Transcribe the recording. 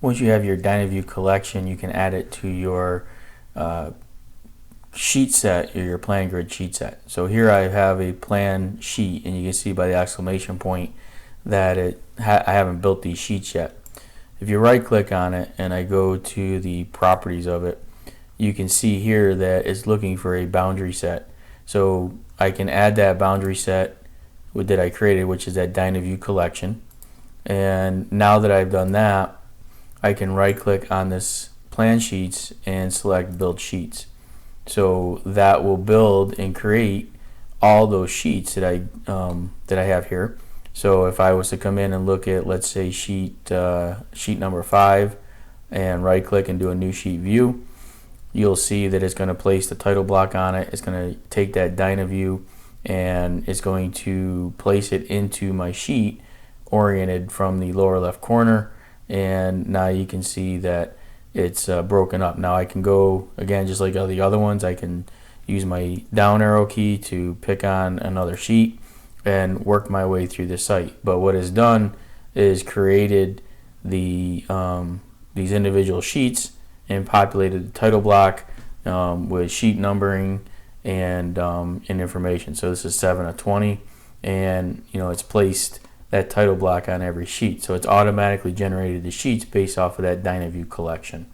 Once you have your Dynaview collection, you can add it to your sheet set or your plan grid sheet set. So here I have a plan sheet, and you can see by the exclamation point that I haven't built these sheets yet. If you right click on it and I go to the properties of it, you can see here that it's looking for a boundary set. So I can add that boundary set that I created, which is that Dynaview collection. And now that I've done that, I can right click on this plan sheets and select build sheets. So that will build and create all those sheets that I have here. So if I was to come in and look at, let's say, sheet number 5 and right click and do a new sheet view, you'll see that it's going to place the title block on it. It's going to take that Dynaview and it's going to place it into my sheet oriented from the lower left corner, and now you can see that it's broken up. Now I can go again, just like all the other ones, I can use my down arrow key to pick on another sheet and work my way through the site. But what it's done is created the these individual sheets and populated the title block with sheet numbering and information. So this is 7 of 20, and it's placed that title block on every sheet. So it's automatically generated the sheets based off of that Dynaview collection.